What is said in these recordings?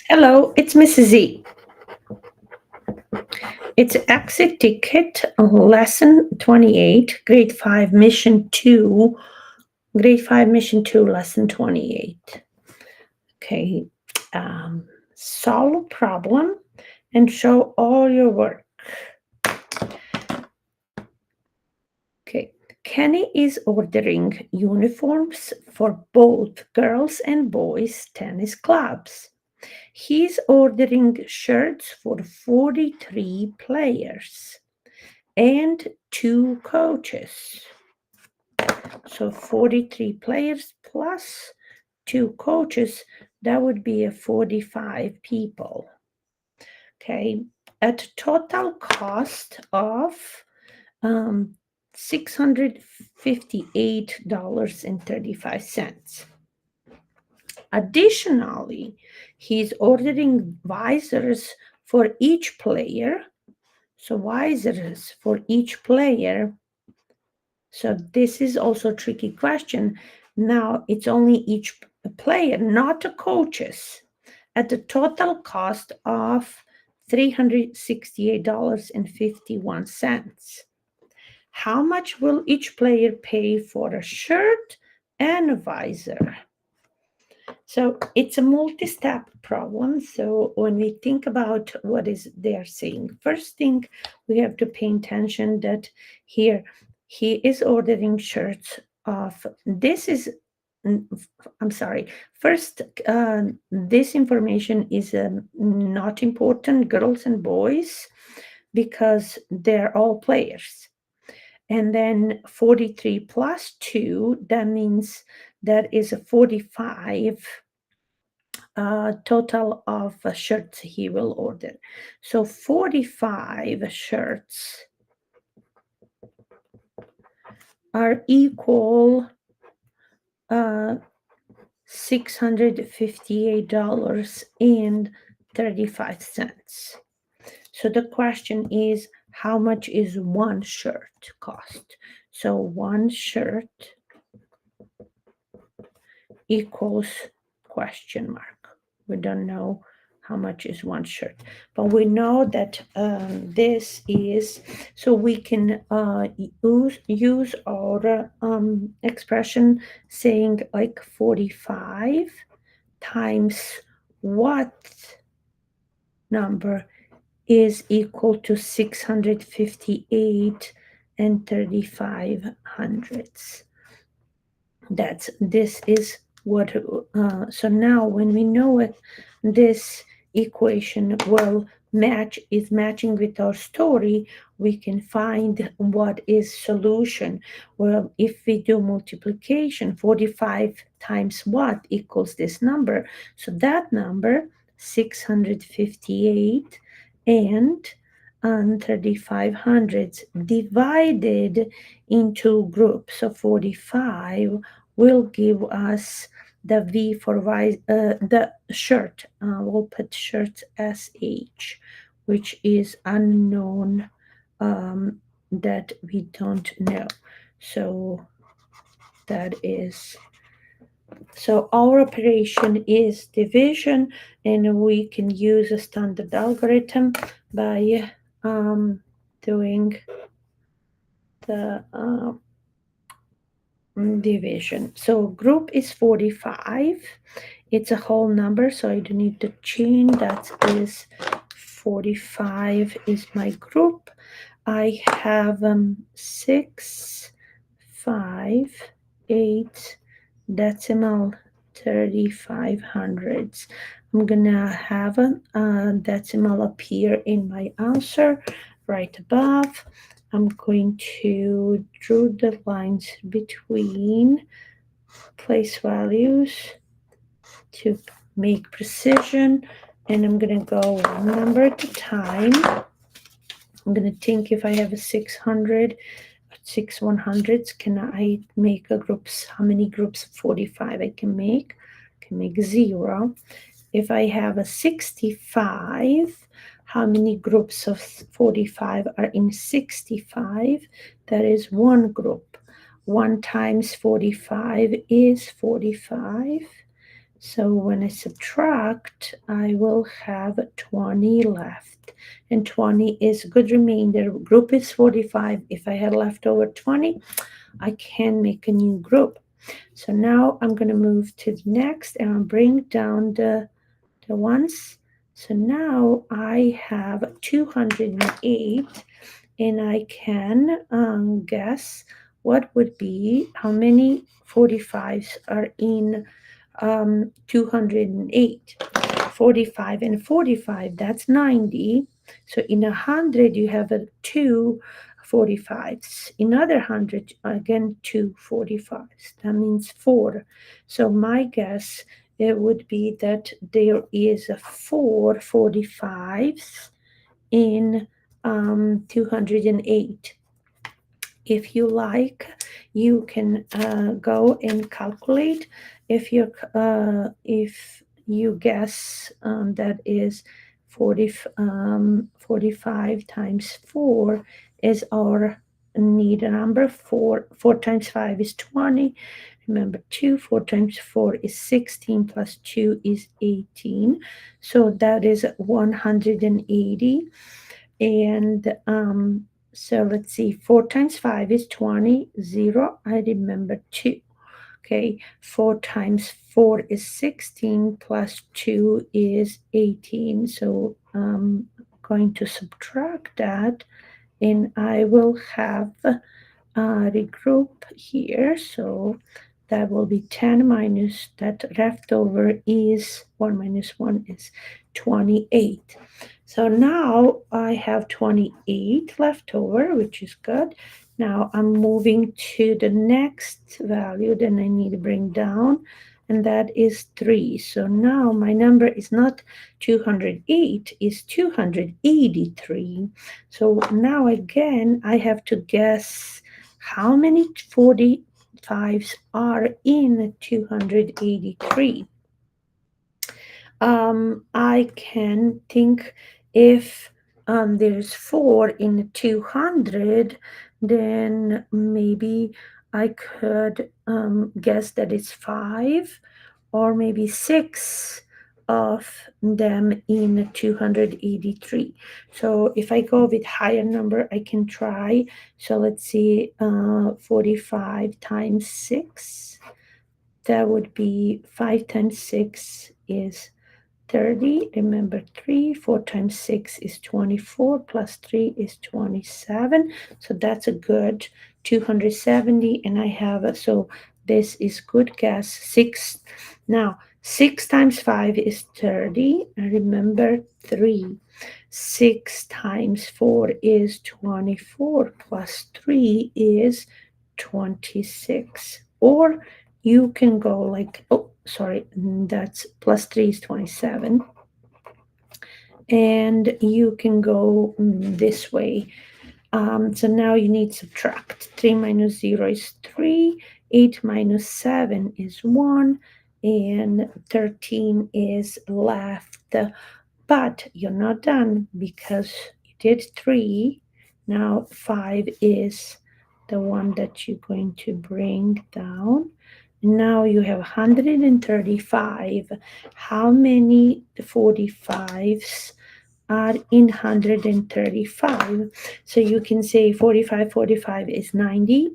Hello, it's Mrs.Z. It's exit ticket lesson 28, grade 5, mission 2, lesson 28. Okay, solve a problem and show all your work. Okay, Kenny is ordering uniforms for both girls and boys tennis clubs. He's ordering shirts for 43 players and 2 coaches. So 43 players plus 2 coaches, that would be a 45 people. Okay, at total cost of $658.35. Additionally, he's ordering visors for each player. So visors for each player. So this is also a tricky question. Now it's only each player, not the coaches, at the total cost of $368.51. How much will each player pay for a shirt and a visor? So it's a multi-step problem. So when we think about what is they're saying, first thing we have to pay attention that here he is ordering shirts of this is I'm sorry. First, this information is not important, girls and boys, because they're all players. And then 43 plus 2, that means that is a 45 total of shirts he will order. So 45 shirts are equal $658.35. So the question is, how much is one shirt cost? So one shirt equals question mark. We don't know how much is one shirt, but we know that this is, so we can use our expression saying like 45 times what number is equal to 658 and 35 hundredths. This is what, so now when we know it, this equation is matching with our story, we can find what is solution. Well, if we do multiplication, 45 times what equals this number. So that number, 658 and 35 hundredths divided into groups. So 45 will give us the V for the shirt. We'll put shirt SH, which is unknown, that we don't know. So that is, so our operation is division, and we can use a standard algorithm by doing the division. So group is 45. It's a whole number, so I don't need to change. That is 45 is my group. I have 6, 5, 8 decimal 35 hundredths. I'm gonna have a decimal appear in my answer right above. I'm going to draw the lines between place values to make precision, and I'm gonna go one number at a time. I'm gonna think if I have a 600, 6 100s, can I make a groups? How many groups of 45 I can make? I can make 0. If I have a 65, how many groups of 45 are in 65? That is one group. 1 times 45 is 45. So when I subtract, I will have 20 left. And 20 is a good remainder. Group is 45. If I had left over 20, I can make a new group. So now I'm going to move to the next and I'll bring down the ones. So now I have 208 and I can guess what would be how many 45s are in 208. 45 and 45, that's 90. So in 100, you have two 45s. In other 100, again, two 45s. That means four. So my guess it would be that there is a four 45s in 208. If you like, you can go and calculate. If you guess that is 45 times 4 is our need number. 4 times 5 is 20. Remember 4 times 4 is 16 plus 2 is 18. So that is 180. And so let's see, 4 times 5 is 20, 0, I remember 2. Okay, 4 times 4 is 16, plus 2 is 18. So I'm going to subtract that, and I will have regroup here. So that will be 10 minus that leftover is 1 minus 1 is 28. So now I have 28 left over, which is good. Now I'm moving to the next value that I need to bring down, and that is 3. So now my number is not 208, it's 283. So now again, I have to guess how many 45s are in 283. I can think if there's 4 in 200, then maybe I could guess that it's 5 or maybe 6 of them in 283. So if I go with higher number, I can try. So let's see, 45 times 6. That would be 5 times 6 is 30. Remember 3. 4 times 6 is 24, plus 3 is 27. So that's a good 270. And I have, so this is good guess, 6. Now, 6 times 5 is 30. And remember 3. 6 times 4 is 24, plus 3 is 26. Or you can go like, oh, sorry, that's plus 3 is 27. And you can go this way. So now you need to subtract. 3 minus 0 is 3. 8 minus 7 is 1. And 13 is left. But you're not done because you did 3. Now 5 is the one that you're going to bring down. Now you have 135. How many 45s are in 135? So you can say 45, 45 is 90.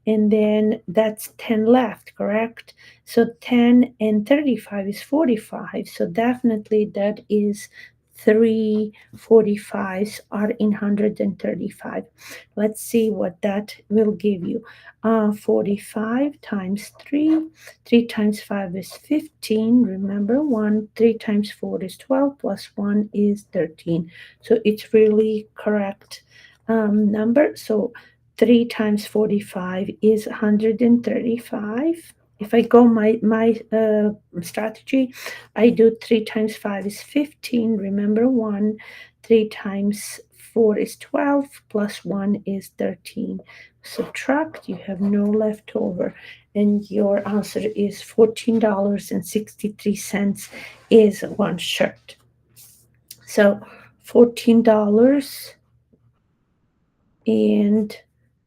And then that's 10 left, correct? So 10 and 35 is 45. So definitely that is 3 45s are in 135. Let's see what that will give you. 45 times 3. 3 times 5 is 15. Remember 1. 3 times 4 is 12, plus 1 is 13. So it's really correct number. So 3 times 45 is 135. If I go my strategy, I do 3 times 5 is 15. Remember 1. 3 times 4 is 12, plus 1 is 13. Subtract, you have no leftover. And your answer is $14.63 is one shirt. So $14 and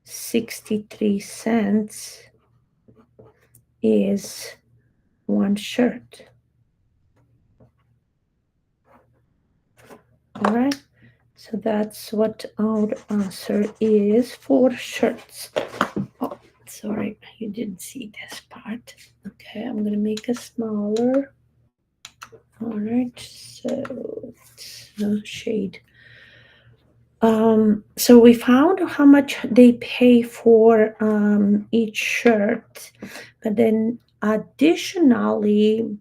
63 cents is one shirt. All right, so that's what our answer is for shirts. Oh, sorry, you didn't see this part. Okay, I'm gonna make it smaller. All right, so it's no shade. So we found how much they pay for each shirt, but then additionally,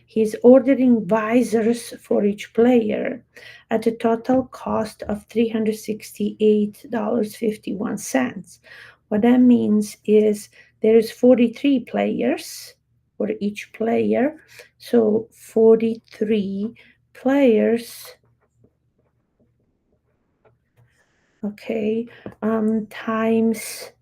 he's ordering visors for each player at a total cost of $368.51. What that means is there's 43 players for each player, so 43 players. Okay, times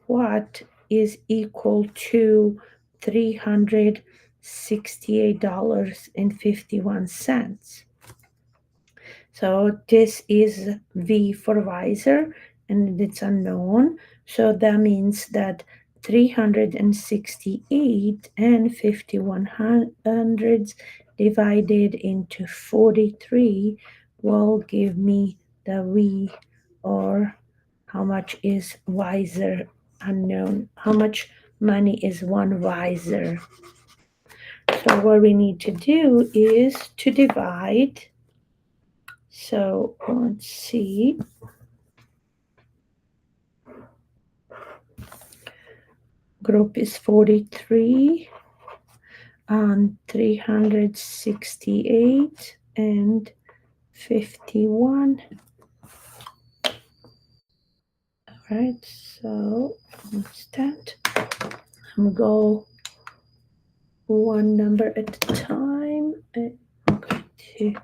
what is equal to $368.51. So this is V for visor and it's unknown. So that means that 368 and 5100 divided into 43 will give me the V, or how much is visor unknown. How much money is one visor? So what we need to do is to divide. So let's see. Group is 43 and 368 and 51. All right, so what's that? I'm go one number at a time. I'm going to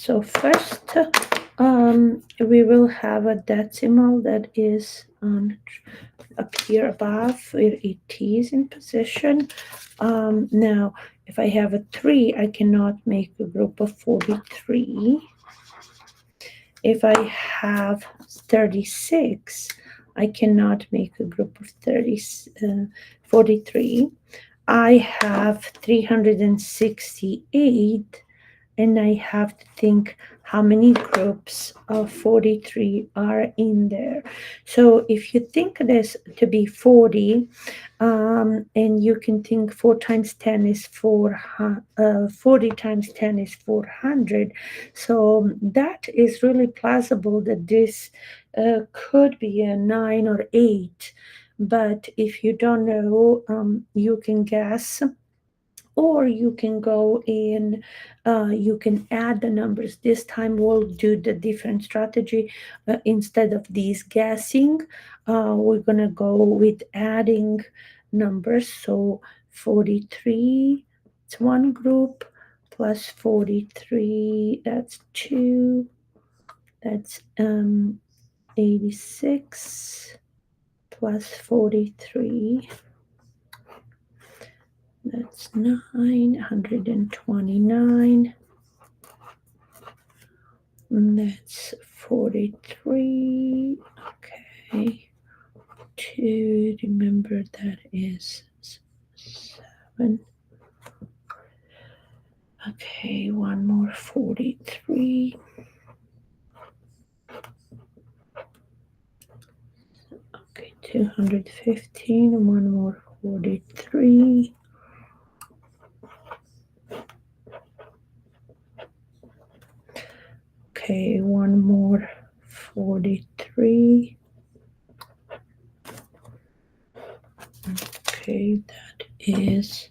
So first, we will have a decimal that is up here above where it is in position. Now, if I have a 3, I cannot make a group of 43. If I have 36, I cannot make a group of 43. I have 368, and I have to think how many groups of 43 are in there. So if you think this to be 40, and you can think 4 times 10 is 40 times 10 is 400. So that is really plausible that this could be a 9 or 8. But if you don't know, you can guess, or you can go in, you can add the numbers. This time we'll do the different strategy. Instead of these guessing, we're gonna go with adding numbers. So 43, it's one group, plus 43, that's 2, that's 86, plus 43, that's 929. And that's 43. Okay. 2, remember that is 7. Okay, one more 43. Okay, 215, and one more 43. Okay, one more 43. Okay, that is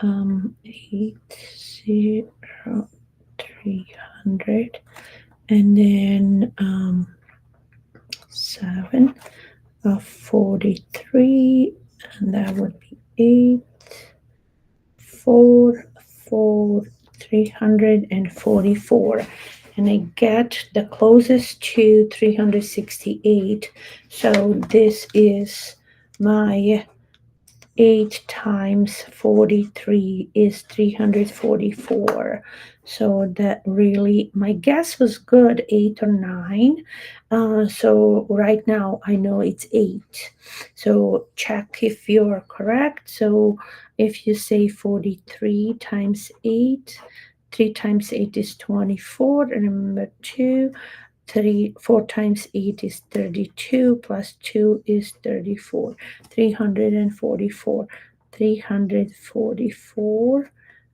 80300, and then 7 of 43, and that would be 8, 4, 4, 344. And I get the closest to 368. So this is my 8 times 43 is 344. So that really, my guess was good, 8 or 9. So right now I know it's 8. So check if you're correct. So if you say 43 times 8, 3 times 8 is 24. Remember 2. 4 times 8 is 32, plus 2 is 34. 344. 344.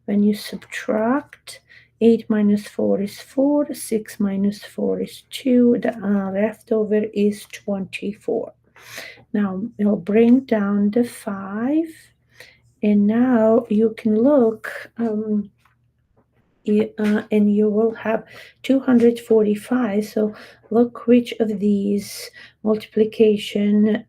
When you subtract, 8 minus 4 is 4, 6 minus 4 is 2, the leftover is 24. Now we'll bring down the 5, and now you can look, and you will have 245. So look which of these multiplication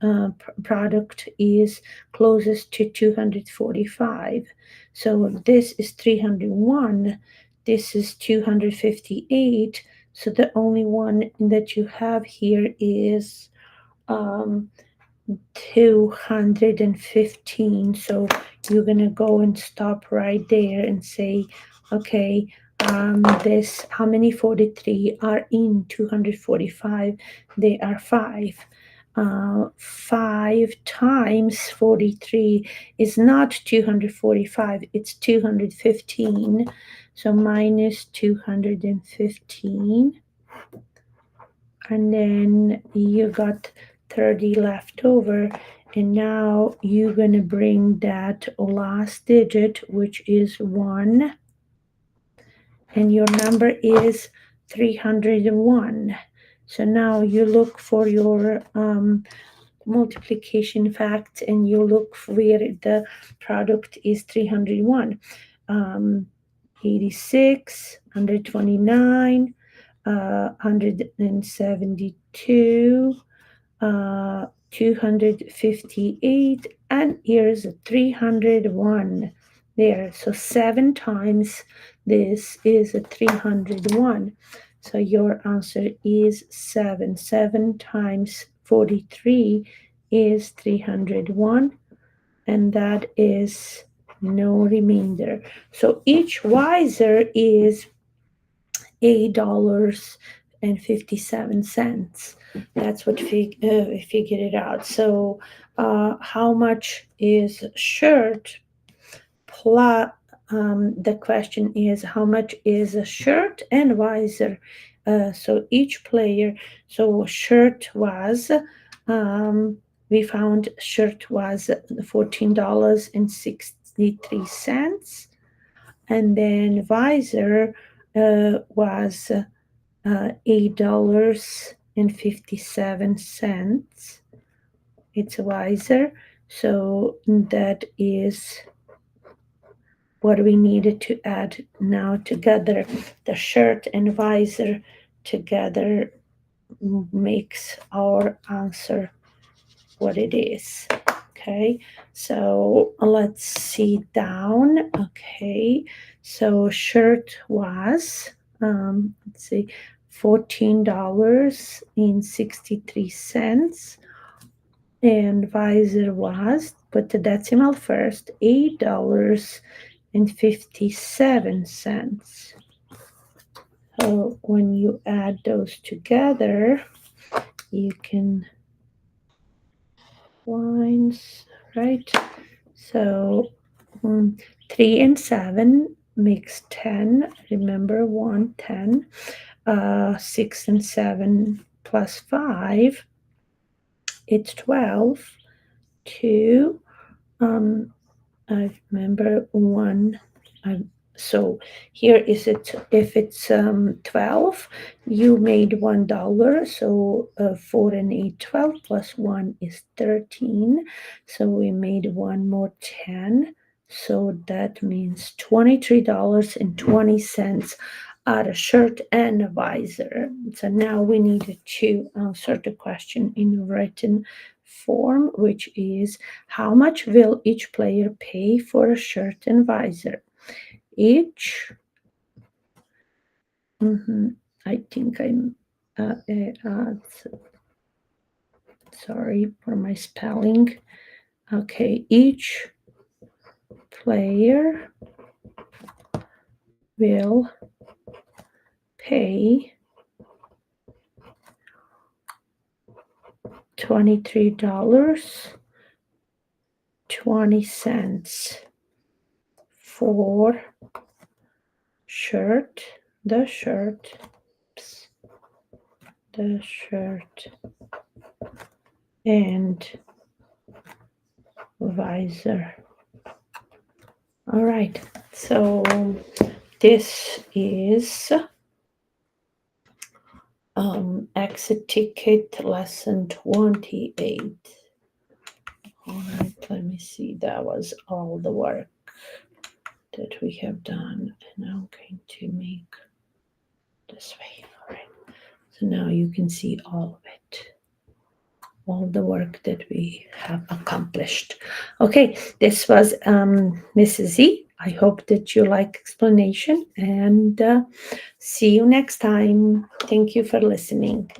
product is closest to 245. So this is 301, this is 258. So the only one that you have here is 215. So you're gonna go and stop right there and say, okay, this, how many 43 are in 245? They are 5. 5 times 43 is not 245, it's 215. So minus 215, and then you got 30 left over, and now you're going to bring that last digit, which is 1, and your number is 301. So now you look for your multiplication fact, and you look where the product is 301. 86, 129, 172, 258, and here's 301 there. So 7 times this is a 301. So your answer is 7. 7 times 43 is 301, and that is no remainder. So each wiser is $8.57. That's what we figured it out. So how much is shirt plus, the question is how much is a shirt and visor. So each player, so shirt was, we found shirt was $14.63, and then visor was $8.57. It's a visor, so that is what we needed to add now together. The shirt and visor together makes our answer what it is. Okay, so let's see down. Okay, so shirt was, let's see, $14.63, and visor was, put the decimal first, $8.57. So when you add those together, you can lines, right? So 3 and 7 makes 10. Remember 1, 10. 6 and 7 plus 5, it's 12. 2, I remember 1. So here is it, if it's 12, you made $1. So 4 and 8, 12 plus 1 is 13. So we made one more 10. So that means $23.20 at a shirt and a visor. So now we need to answer the question in written form, which is how much will each player pay for a shirt and visor? Each, I think I'm, sorry for my spelling. Okay, each player will pay $23.20 for the shirt and visor. All right, so this is exit ticket lesson 28. All right, let me see. That was all the work that we have done, and I'm going to make this way. All right, so now you can see all of it, all the work that we have accomplished. Okay, this was Mrs.Z. I hope that you like explanation, and see you next time. Thank you for listening.